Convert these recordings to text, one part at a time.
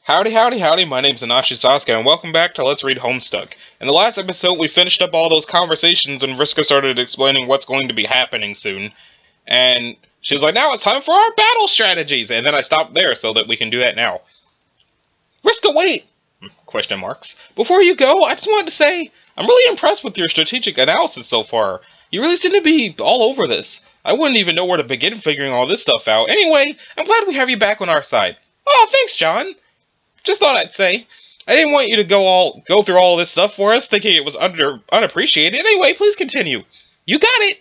Howdy, howdy, howdy, my name's Inachi Sasuke, and welcome back to Let's Read Homestuck. In the last episode, we finished up all those conversations, and Vriska started explaining what's going to be happening soon. And she was like, now it's time for our battle strategies! And then I stopped there so that we can do that now. Vriska, wait! Question marks. Before you go, I just wanted to say, I'm really impressed with your strategic analysis so far. You really seem to be all over this. I wouldn't even know where to begin figuring all this stuff out. Anyway, I'm glad we have you back on our side. Oh, thanks, John! Just thought I'd say. I didn't want you to go through all this stuff for us, thinking it was unappreciated. Anyway, please continue. You got it!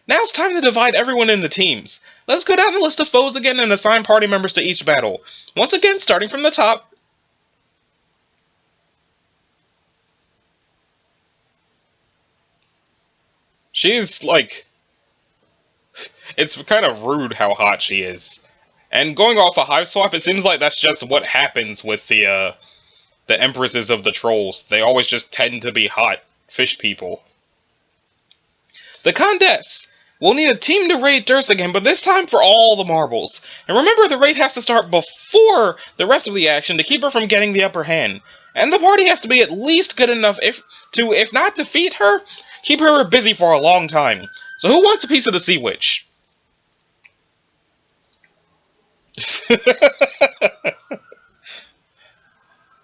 Now it's time to divide everyone into teams. Let's go down the list of foes again and assign party members to each battle. Once again, starting from the top. She's, like... It's kind of rude how hot she is. And going off a hive swap, it seems like that's just what happens with the empresses of the trolls. They always just tend to be hot fish people. The Condess! We'll need a team to raid Durst again, but this time for all the marbles. And remember, the raid has to start before the rest of the action to keep her from getting the upper hand. And the party has to be at least good enough if not defeat her, keep her busy for a long time. So who wants a piece of the Sea Witch?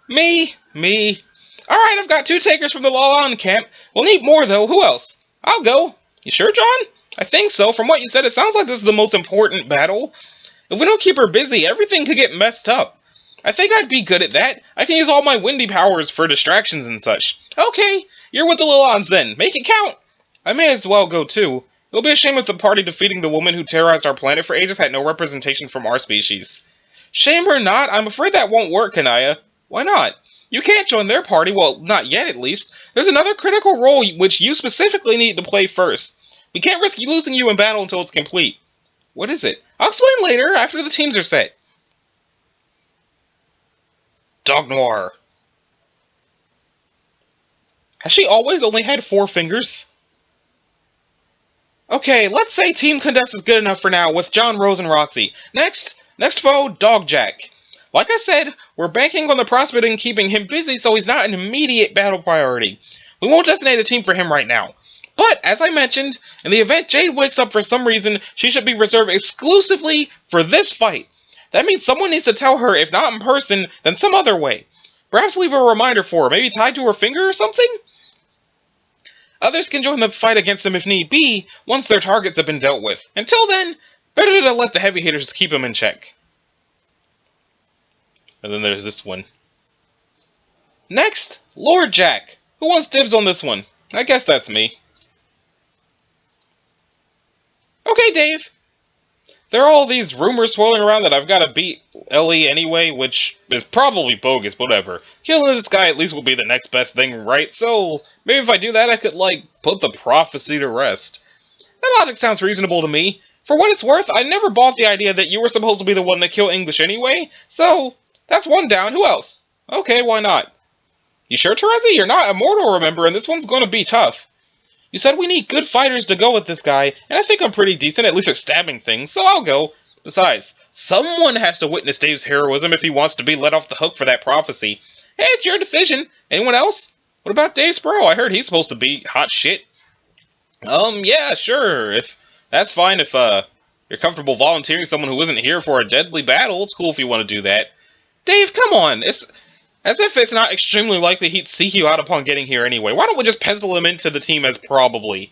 Me. Alright, I've got 2 takers from the Lalan camp. We'll need more, though. Who else? I'll go. You sure, John? I think so. From what you said, it sounds like this is the most important battle. If we don't keep her busy, everything could get messed up. I think I'd be good at that. I can use all my windy powers for distractions and such. Okay, you're with the Lalans then. Make it count. I may as well go, too. It'll be a shame if the party defeating the woman who terrorized our planet for ages had no representation from our species. Shame or not, I'm afraid that won't work, Kanaya. Why not? You can't join their party, well, not yet at least. There's another critical role which you specifically need to play first. We can't risk losing you in battle until it's complete. What is it? I'll explain later, after the teams are set. Dog Noir. Has she always only had 4 fingers? Okay, let's say Team Condess is good enough for now with John, Rose, and Roxy. Next foe, Dog Jack. Like I said, we're banking on the prospect in keeping him busy so he's not an immediate battle priority. We won't designate a team for him right now. But, as I mentioned, in the event Jade wakes up for some reason, she should be reserved exclusively for this fight. That means someone needs to tell her, if not in person, then some other way. Perhaps leave a reminder for her, maybe tied to her finger or something? Others can join the fight against them if need be, once their targets have been dealt with. Until then, better to let the heavy hitters keep them in check. And then there's this one. Next, Lord Jack. Who wants dibs on this one? I guess that's me. Okay, Dave. There are all these rumors swirling around that I've got to beat Ellie anyway, which is probably bogus, but whatever. Killing this guy at least will be the next best thing, right? So, maybe if I do that, I could, like, put the prophecy to rest. That logic sounds reasonable to me. For what it's worth, I never bought the idea that you were supposed to be the one to kill English anyway, so that's one down. Who else? Okay, why not? You sure, Terezi? You're not immortal, remember, and this one's going to be tough. You said we need good fighters to go with this guy, and I think I'm pretty decent, at least at stabbing things, so I'll go. Besides, someone has to witness Dave's heroism if he wants to be let off the hook for that prophecy. Hey, it's your decision. Anyone else? What about Dave Sproul? I heard he's supposed to be hot shit. Yeah, sure. If that's fine if, you're comfortable volunteering someone who isn't here for a deadly battle. It's cool if you want to do that. Dave, come on. It's as if it's not extremely likely he'd seek you out upon getting here anyway. Why don't we just pencil him into the team as probably... ...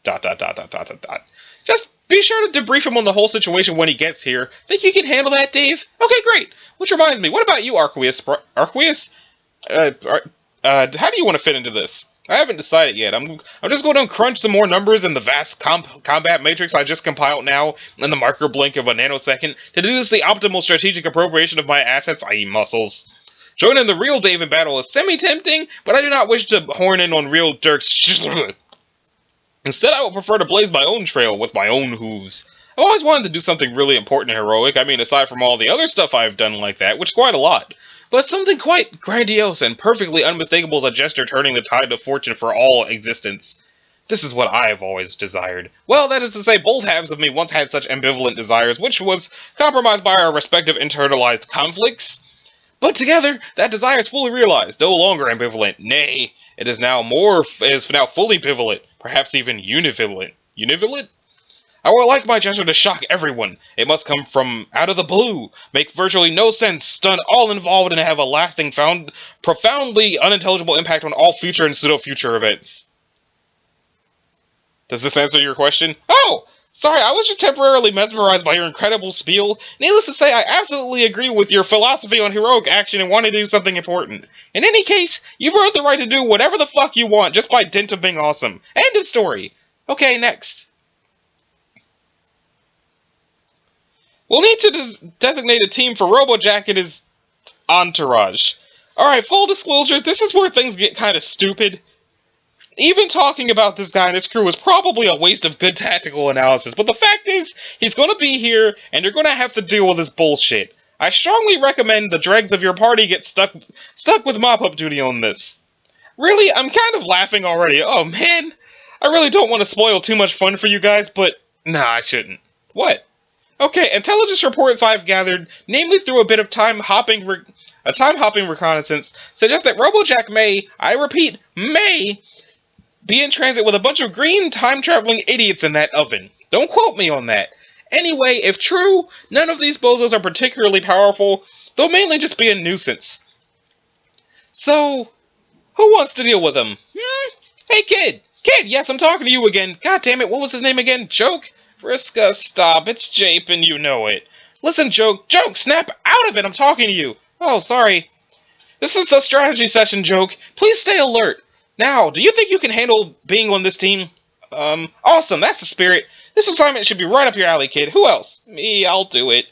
Just be sure to debrief him on the whole situation when he gets here. Think you can handle that, Dave? Okay, great. Which reminds me, what about you, Arqueus? Arqueus? How do you want to fit into this? I haven't decided yet. I'm just going to crunch some more numbers in the vast combat matrix I just compiled now in the marker blink of a nanosecond to deduce the optimal strategic appropriation of my assets, i.e. muscles. Joining the real Dave in battle is semi-tempting, but I do not wish to horn in on real Dirk's... Instead, I would prefer to blaze my own trail with my own hooves. I've always wanted to do something really important and heroic. I mean, aside from all the other stuff I've done like that, which is quite a lot. But something quite grandiose and perfectly unmistakable as a gesture turning the tide of fortune for all existence. This is what I have always desired. Well, that is to say, both halves of me once had such ambivalent desires, which was compromised by our respective internalized conflicts. But together, that desire is fully realized, no longer ambivalent. Nay, it is now fully bivalent, perhaps even univalent. Univalent? I would like my gesture to shock everyone. It must come from out of the blue, make virtually no sense, stun all involved, and have a lasting, profoundly unintelligible impact on all future and pseudo-future events. Does this answer your question? Oh! Sorry, I was just temporarily mesmerized by your incredible spiel. Needless to say, I absolutely agree with your philosophy on heroic action and want to do something important. In any case, you've earned the right to do whatever the fuck you want just by dint of being awesome. End of story. Okay, next. We'll need to designate a team for Robojack and his entourage. Alright, full disclosure, this is where things get kind of stupid. Even talking about this guy and his crew is probably a waste of good tactical analysis, but the fact is, he's gonna be here, and you're gonna have to deal with this bullshit. I strongly recommend the dregs of your party get stuck with mop-up duty on this. Really, I'm kind of laughing already. Oh man, I really don't want to spoil too much fun for you guys, but nah, I shouldn't. What? Okay, intelligence reports I've gathered, namely through a bit of time-hopping reconnaissance, suggest that Robojack may, I repeat, may, be in transit with a bunch of green time-traveling idiots in that oven. Don't quote me on that. Anyway, if true, none of these bozos are particularly powerful, they'll mainly just be a nuisance. So, who wants to deal with them? Hey kid! Kid, yes, I'm talking to you again. God damn it, what was his name again? Joke? Vriska, stop. It's Jape and you know it. Listen, Joke, snap out of it, I'm talking to you. Oh, sorry. This is a strategy session, Joke. Please stay alert. Now, do you think you can handle being on this team? Awesome, that's the spirit. This assignment should be right up your alley, kid. Who else? Me, I'll do it.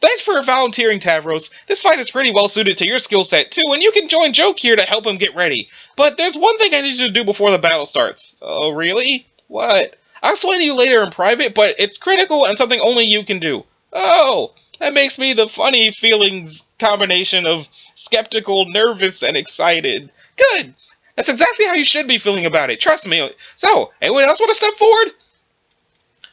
Thanks for volunteering, Tavros. This fight is pretty well suited to your skill set, too, and you can join Joke here to help him get ready. But there's one thing I need you to do before the battle starts. Oh, really? What? I'll explain to you later in private, but it's critical and something only you can do. Oh, that makes me the funny feelings combination of skeptical, nervous, and excited. Good! That's exactly how you should be feeling about it, trust me. So, anyone else want to step forward?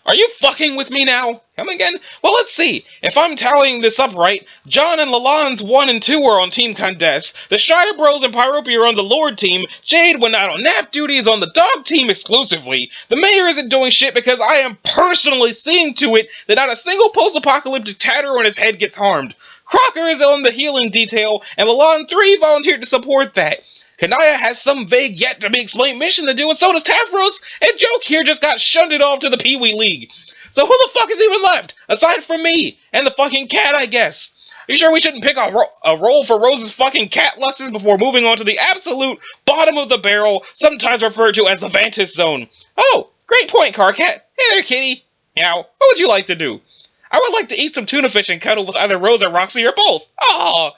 Are you fucking with me now? Come again? Well, let's see. If I'm tallying this up right, John and Lalonde's 1 and 2 are on Team Condess, the Strider Bros and Pyropia are on the Lord team, Jade, when not on nap duty, is on the Dog team exclusively. The Mayor isn't doing shit because I am personally seeing to it that not a single post-apocalyptic tatter on his head gets harmed. Crocker is on the healing detail, and Lalonde 3 volunteered to support that. Kanaya has some vague yet-to-be-explained mission to do, and so does Tavros, and Joke here just got shunted off to the Pee-wee League. So who the fuck is even left, aside from me, and the fucking cat, I guess? Are you sure we shouldn't pick a role for Rose's fucking cat lessons before moving on to the absolute bottom of the barrel, sometimes referred to as the Vantis Zone? Oh, great point, Karkat. Hey there, kitty. Now, what would you like to do? I would like to eat some tuna fish and cuddle with either Rose or Roxy or both. Aww.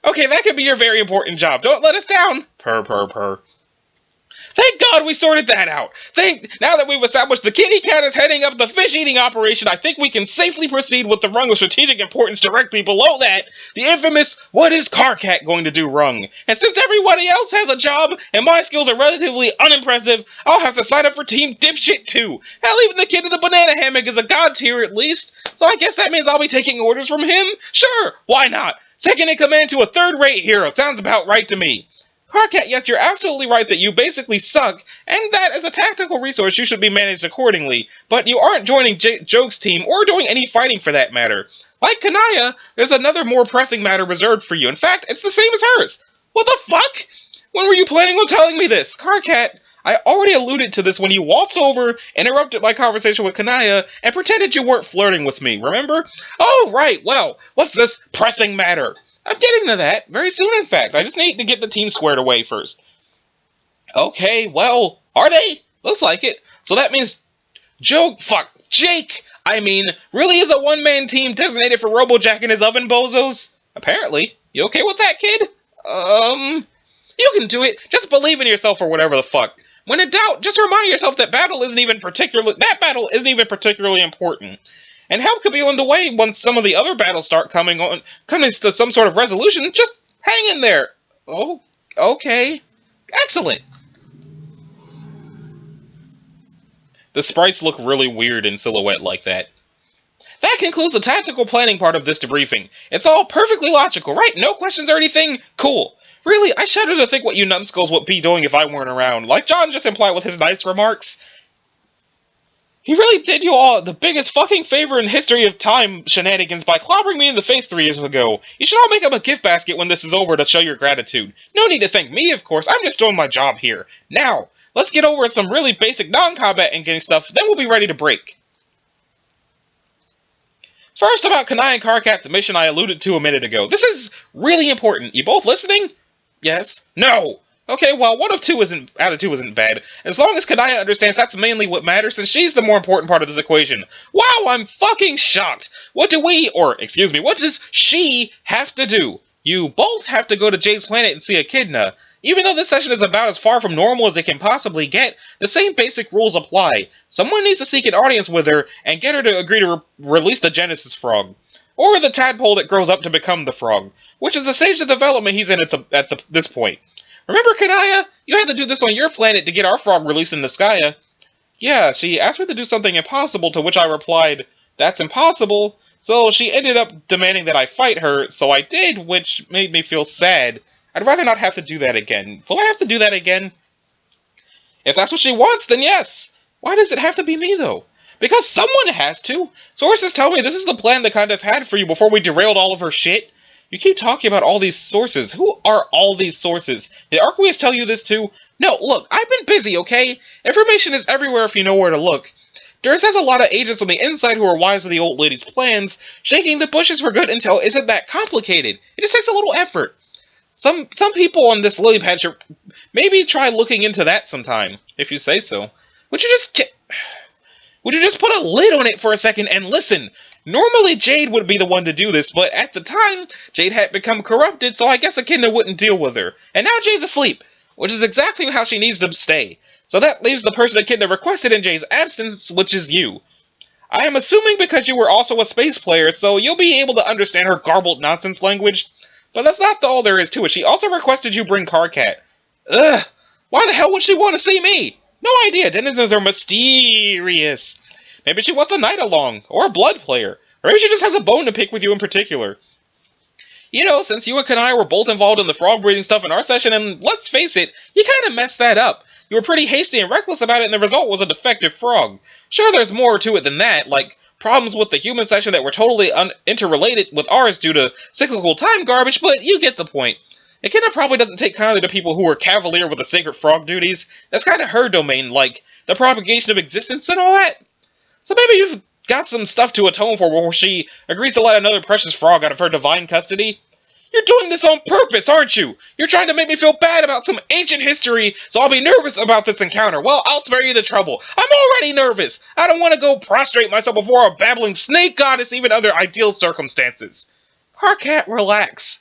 Okay, that could be your very important job. Don't let us down. Purr. Thank God we sorted that out. Now that we've established the kitty cat is heading up the fish-eating operation, I think we can safely proceed with the rung of strategic importance directly below that, the infamous, what is Karkat going to do rung? And since everybody else has a job, and my skills are relatively unimpressive, I'll have to sign up for Team Dipshit too. Hell, even the kid in the banana hammock is a god tier at least, so I guess that means I'll be taking orders from him? Sure, why not? Second in command to a third-rate hero. Sounds about right to me. Karkat, yes, you're absolutely right that you basically suck, and that as a tactical resource you should be managed accordingly, but you aren't joining Joke's team, or doing any fighting for that matter. Like Kanaya, there's another more pressing matter reserved for you. In fact, it's the same as hers. What the fuck? When were you planning on telling me this? Karkat, I already alluded to this when you waltzed over, interrupted my conversation with Kanaya, and pretended you weren't flirting with me, remember? Oh, right, well, what's this pressing matter? I'm getting to that, very soon in fact. I just need to get the team squared away first. Okay, well, are they? Looks like it. So that means Jake, really is a one-man team designated for Robojack and his oven bozos? Apparently. You okay with that, kid? You can do it. Just believe in yourself or whatever the fuck. When in doubt, just remind yourself that battle isn't even particularly important. And help could be on the way once some of the other battles start coming to some sort of resolution. Just hang in there. Oh, okay. Excellent. The sprites look really weird in silhouette like that. That concludes the tactical planning part of this debriefing. It's all perfectly logical, right? No questions or anything? Cool. Really, I shudder to think what you numbskulls would be doing if I weren't around. Like John just implied with his nice remarks. He really did you all the biggest fucking favor in history of time shenanigans by clobbering me in the face 3 years ago. You should all make up a gift basket when this is over to show your gratitude. No need to thank me, of course. I'm just doing my job here. Now, let's get over some really basic non-combat engaging stuff, then we'll be ready to break. First, about Kanai and Karkat's mission I alluded to a minute ago. This is really important. You both listening? Yes? No! Okay, well, one of two out of two isn't bad. As long as Kanaya understands that's mainly what matters, since she's the more important part of this equation. Wow, I'm fucking shocked! What does she have to do? You both have to go to Jade's planet and see Echidna. Even though this session is about as far from normal as it can possibly get, the same basic rules apply. Someone needs to seek an audience with her and get her to agree to release the Genesis frog. Or the tadpole that grows up to become the frog, which is the stage of development he's in at this point. Remember, Kanaya? You had to do this on your planet to get our frog released in Niskaya. Yeah, she asked me to do something impossible, to which I replied, that's impossible. So she ended up demanding that I fight her, so I did, which made me feel sad. I'd rather not have to do that again. Will I have to do that again? If that's what she wants, then yes. Why does it have to be me, though? Because someone has to. Sources tell me this is the plan the Contest had for you before we derailed all of her shit. You keep talking about all these sources. Who are all these sources? Did Arqueus tell you this too? No, look, I've been busy, okay? Information is everywhere if you know where to look. Durst has a lot of agents on the inside who are wise to the old lady's plans. Shaking the bushes for good intel isn't that complicated. It just takes a little effort. Some people on this lily pad should maybe try looking into that sometime, if you say so. Would you just put a lid on it for a second and listen? Normally Jade would be the one to do this, but at the time, Jade had become corrupted, so I guess Echidna wouldn't deal with her. And now Jade's asleep, which is exactly how she needs to stay. So that leaves the person Echidna requested in Jade's absence, which is you. I am assuming because you were also a space player, so you'll be able to understand her garbled nonsense language. But that's not all there is to it. She also requested you bring Karkat. Ugh, why the hell would she want to see me? No idea, denizens are mysterious. Maybe she wants a knight along, or a blood player. Or maybe she just has a bone to pick with you in particular. You know, since you and Kanai were both involved in the frog breeding stuff in our session, and let's face it, you kinda messed that up. You were pretty hasty and reckless about it, and the result was a defective frog. Sure, there's more to it than that, like problems with the human session that were totally interrelated with ours due to cyclical time garbage, but you get the point. Echidna probably doesn't take kindly to people who are cavalier with the sacred frog duties. That's kinda her domain, like the propagation of existence and all that. So maybe you've got some stuff to atone for before she agrees to let another precious frog out of her divine custody. You're doing this on purpose, aren't you? You're trying to make me feel bad about some ancient history, so I'll be nervous about this encounter. Well, I'll spare you the trouble. I'm already nervous. I don't want to go prostrate myself before a babbling snake goddess, even under ideal circumstances. Karkat, relax.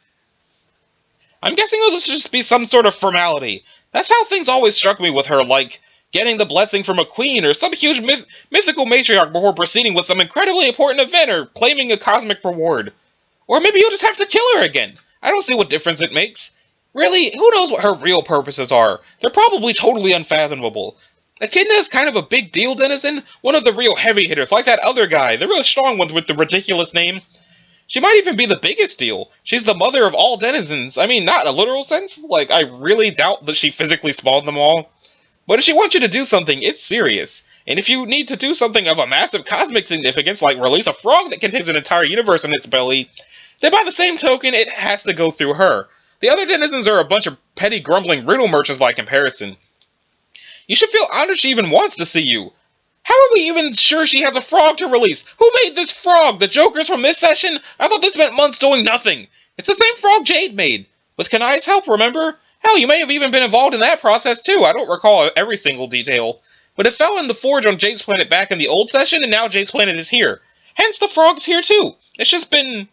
I'm guessing it'll just be some sort of formality. That's how things always struck me with her, like getting the blessing from a queen or some huge mythical matriarch before proceeding with some incredibly important event or claiming a cosmic reward. Or maybe you'll just have to kill her again. I don't see what difference it makes. Really, who knows what her real purposes are? They're probably totally unfathomable. Echidna is kind of a big deal denizen, one of the real heavy hitters, like that other guy, the real strong one with the ridiculous name. She might even be the biggest deal. She's the mother of all denizens. I mean, not in a literal sense. Like, I really doubt that she physically spawned them all. But if she wants you to do something, it's serious. And if you need to do something of a massive cosmic significance, like release a frog that contains an entire universe in its belly, then by the same token, it has to go through her. The other denizens are a bunch of petty grumbling riddle merchants by comparison. You should feel honored she even wants to see you. How are we even sure she has a frog to release? Who made this frog? The jokers from this session? I thought this meant months doing nothing. It's the same frog Jade made. With Kanai's help, remember? Hell, you may have even been involved in that process too. I don't recall every single detail. But it fell in the forge on Jade's planet back in the old session, and now Jade's planet is here. Hence the frog's here too. It's just been,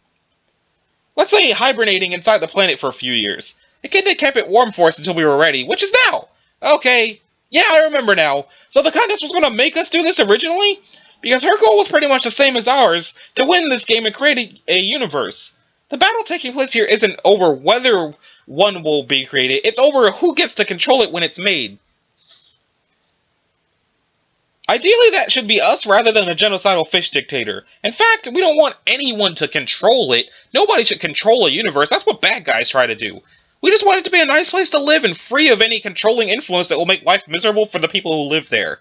let's say, hibernating inside the planet for a few years. Echidna kept it warm for us until we were ready, which is now. Okay, yeah, I remember now. So the contest was going to make us do this originally? Because her goal was pretty much the same as ours, to win this game and create a universe. The battle taking place here isn't over whether one will be created, it's over who gets to control it when it's made. Ideally, that should be us rather than a genocidal fish dictator. In fact, we don't want anyone to control it. Nobody should control a universe. That's what bad guys try to do. We just want it to be a nice place to live and free of any controlling influence that will make life miserable for the people who live there.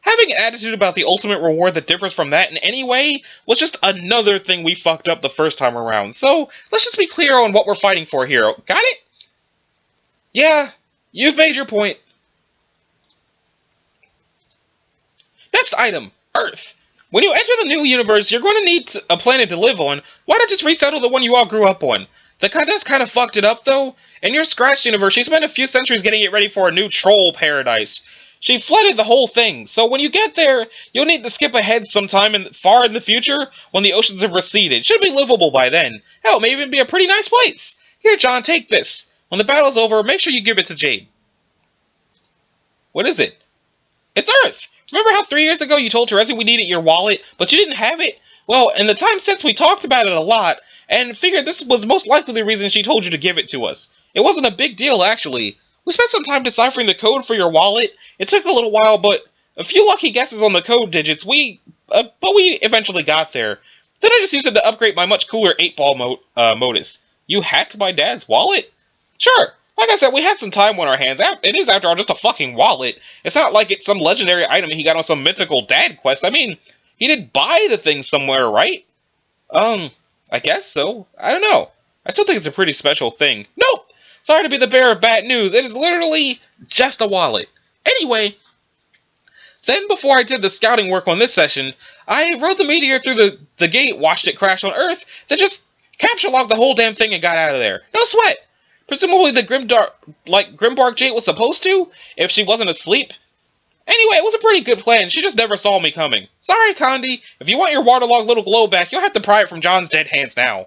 Having an attitude about the ultimate reward that differs from that in any way was just another thing we fucked up the first time around. So, let's just be clear on what we're fighting for here. Got it? Yeah, you've made your point. Next item, Earth. When you enter the new universe, you're going to need a planet to live on. Why not just resettle the one you all grew up on? The Contest kind of fucked it up, though. In your Scratch universe, she spent a few centuries getting it ready for a new troll paradise. She flooded the whole thing, so when you get there, you'll need to skip ahead sometime far in the future when the oceans have receded. It should be livable by then. Hell, it may even be a pretty nice place. Here, John, take this. When the battle's over, make sure you give it to Jade. What is it? It's Earth! Remember how 3 years ago you told Teresi we needed your wallet, but you didn't have it? Well, in the time since we talked about it a lot, and figured this was most likely the reason she told you to give it to us. It wasn't a big deal, actually. We spent some time deciphering the code for your wallet. It took a little while, but a few lucky guesses on the code digits, but we eventually got there. Then I just used it to upgrade my much cooler 8-ball modus. You hacked my dad's wallet? Sure. Like I said, we had some time on our hands. It is, after all, just a fucking wallet. It's not like it's some legendary item he got on some mythical dad quest. I mean, he did buy the thing somewhere, right? I guess so. I don't know. I still think it's a pretty special thing. Nope! Sorry to be the bearer of bad news. It is literally just a wallet. Anyway, then before I did the scouting work on this session, I rode the meteor through the gate, watched it crash on Earth, then just capture locked the whole damn thing and got out of there. No sweat! Presumably the Grimbark Jade was supposed to, if she wasn't asleep. Anyway, it was a pretty good plan. She just never saw me coming. Sorry, Condi. If you want your waterlogged little glow back, you'll have to pry it from John's dead hands now.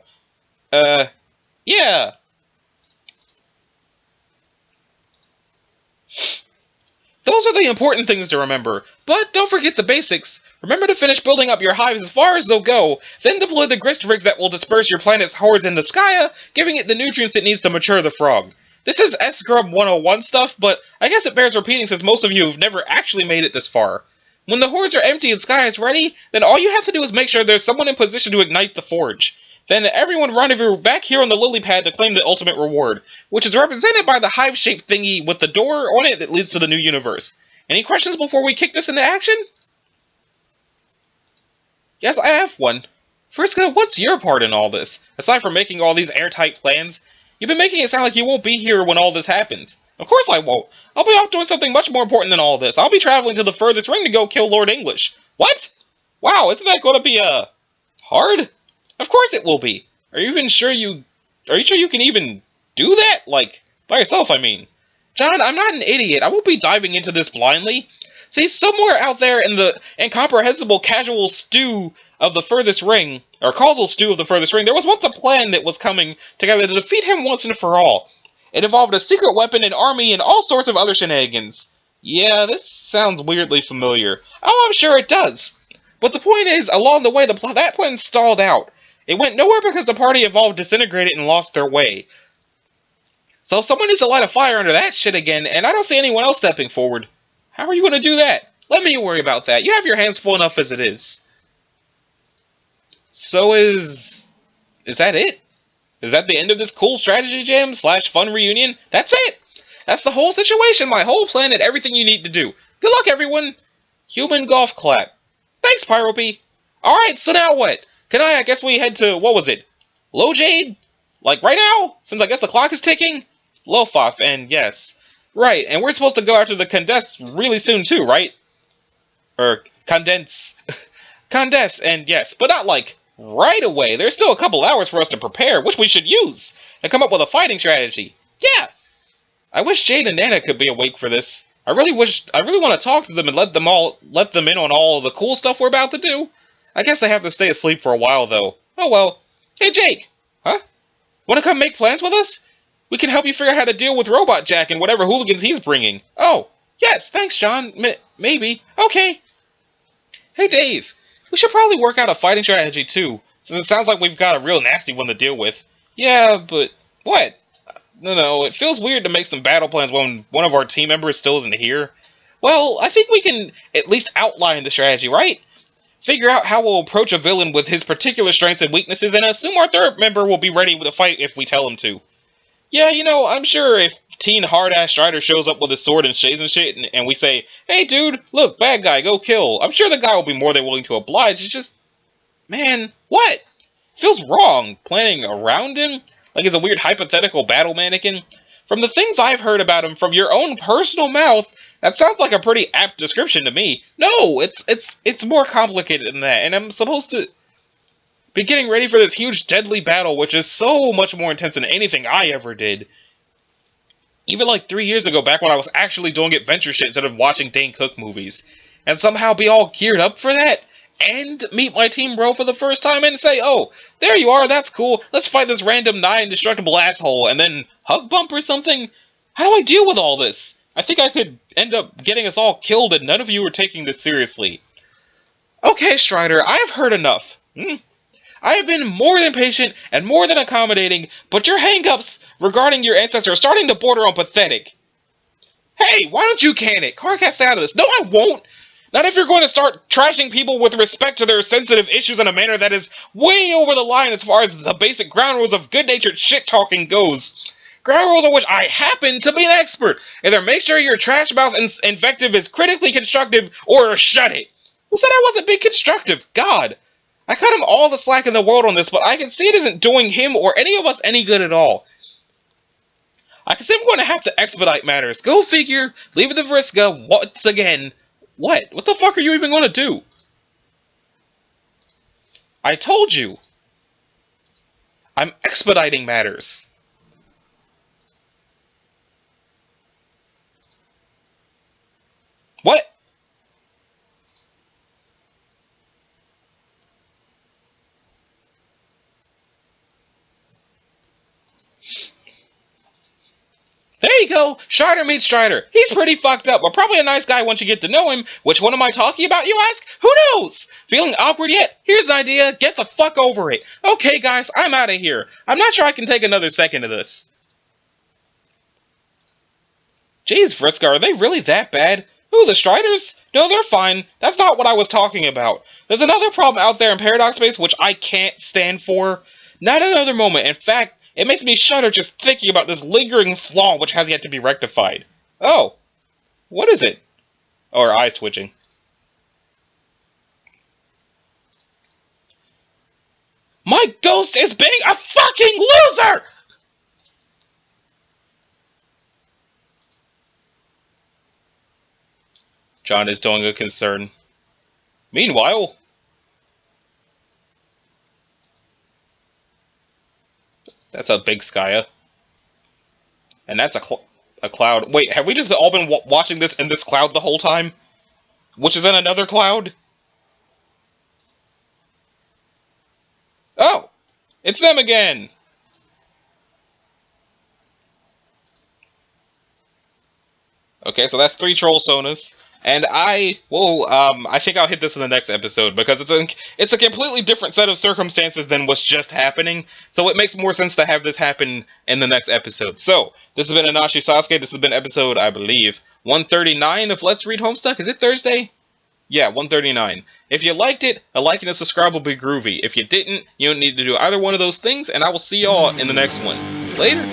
Yeah. Those are the important things to remember, but don't forget the basics. Remember to finish building up your hives as far as they'll go, then deploy the grist rigs that will disperse your planet's hordes into Skya, giving it the nutrients it needs to mature the frog. This is S-Grub 101 stuff, but I guess it bears repeating since most of you have never actually made it this far. When the hordes are empty and Skya is ready, then all you have to do is make sure there's someone in position to ignite the forge. Then everyone rendezvous back here on the lily pad to claim the ultimate reward, which is represented by the hive-shaped thingy with the door on it that leads to the new universe. Any questions before we kick this into action? Yes, I have one. Friska, what's your part in all this? Aside from making all these airtight plans, you've been making it sound like you won't be here when all this happens. Of course I won't. I'll be off doing something much more important than all this. I'll be traveling to the furthest ring to go kill Lord English. What? Wow, isn't that going to be, hard? Of course it will be. Are you sure you can even do that? Like, by yourself, I mean. John, I'm not an idiot. I won't be diving into this blindly. See, somewhere out there in the incomprehensible casual stew of the furthest ring, or causal stew of the furthest ring, there was once a plan that was coming together to defeat him once and for all. It involved a secret weapon, an army, and all sorts of other shenanigans. Yeah, this sounds weirdly familiar. Oh, I'm sure it does. But the point is, along the way, that plan stalled out. It went nowhere because the party involved disintegrated and lost their way. So someone needs to light a fire under that shit again, and I don't see anyone else stepping forward. How are you going to do that? Let me worry about that. You have your hands full enough as it is. So is that it? Is that the end of this cool strategy jam / fun reunion? That's it! That's the whole situation, my whole plan, and everything you need to do. Good luck, everyone! Human golf clap. Thanks, Pyrope. Alright, so now what? I guess we head to, what was it? Low Jade? Like right now? Since I guess the clock is ticking? Lofoff, and yes. Right, and we're supposed to go after the Condense really soon too, right? Or, Condense. Condense, and yes, but not like right away. There's still a couple hours for us to prepare, which we should use, and come up with a fighting strategy. Yeah! I wish Jade and Nana could be awake for this. I really want to talk to them and let them in on all the cool stuff we're about to do. I guess they have to stay asleep for a while, though. Oh well. Hey, Jake! Huh? Want to come make plans with us? We can help you figure out how to deal with Robot Jack and whatever hooligans he's bringing. Oh, yes, thanks, John. Maybe. Okay. Hey, Dave. We should probably work out a fighting strategy, too, since it sounds like we've got a real nasty one to deal with. Yeah, but... What? No, it feels weird to make some battle plans when one of our team members still isn't here. Well, I think we can at least outline the strategy, right? Figure out how we'll approach a villain with his particular strengths and weaknesses, and assume our third member will be ready to fight if we tell him to. Yeah, I'm sure if teen hard-ass Strider shows up with his sword and shades and shit, and we say, hey dude, look, bad guy, go kill, I'm sure the guy will be more than willing to oblige. It's just, man, what? Feels wrong, planning around him? Like he's a weird hypothetical battle mannequin? From the things I've heard about him from your own personal mouth, that sounds like a pretty apt description to me. No, it's more complicated than that, and I'm supposed to be getting ready for this huge deadly battle, which is so much more intense than anything I ever did. Even like 3 years ago, back when I was actually doing adventure shit instead of watching Dane Cook movies. And somehow be all geared up for that? And meet my team bro for the first time and say, oh, there you are, that's cool, let's fight this random nigh indestructible asshole, and then hug bump or something? How do I deal with all this? I think I could end up getting us all killed and none of you are taking this seriously. Okay, Strider, I've heard enough. I have been more than patient and more than accommodating, but your hang-ups regarding your ancestor are starting to border on pathetic. Hey, why don't you can it? Karkat, stay out of this. No, I won't. Not if you're going to start trashing people with respect to their sensitive issues in a manner that is way over the line as far as the basic ground rules of good-natured shit-talking goes. Ground rules on which I happen to be an expert. Either make sure your trash mouth invective is critically constructive, or shut it. Who said I wasn't being constructive? God. I cut him all the slack in the world on this, but I can see it isn't doing him or any of us any good at all. I can see I'm going to have to expedite matters. Go figure. Leave it to Vriska once again. What? What the fuck are you even going to do? I told you. I'm expediting matters. What? There you go! Strider meets Strider. He's pretty fucked up, but probably a nice guy once you get to know him. Which one am I talking about, you ask? Who knows? Feeling awkward yet? Here's an idea. Get the fuck over it. Okay, guys, I'm out of here. I'm not sure I can take another second of this. Jeez, Vriska, are they really that bad? Who, the Striders? No, they're fine. That's not what I was talking about. There's another problem out there in Paradox Space which I can't stand for. Not another moment. In fact, it makes me shudder just thinking about this lingering flaw which has yet to be rectified. Oh. What is it? Oh, her eyes twitching. My ghost is being a fucking loser! John is doing a concern. Meanwhile... That's a big Skya. And that's a cloud. Wait, have we just all been watching this in this cloud the whole time? Which is in another cloud? Oh! It's them again! Okay, so that's 3 troll sonas. And I think I'll hit this in the next episode, because it's a completely different set of circumstances than what's just happening, so it makes more sense to have this happen in the next episode. So, this has been Inachi Sasuke, this has been episode, I believe, 139 of Let's Read Homestuck. Is it Thursday? Yeah, 139. If you liked it, a like and a subscribe will be groovy. If you didn't, you don't need to do either one of those things, and I will see y'all in the next one. Later!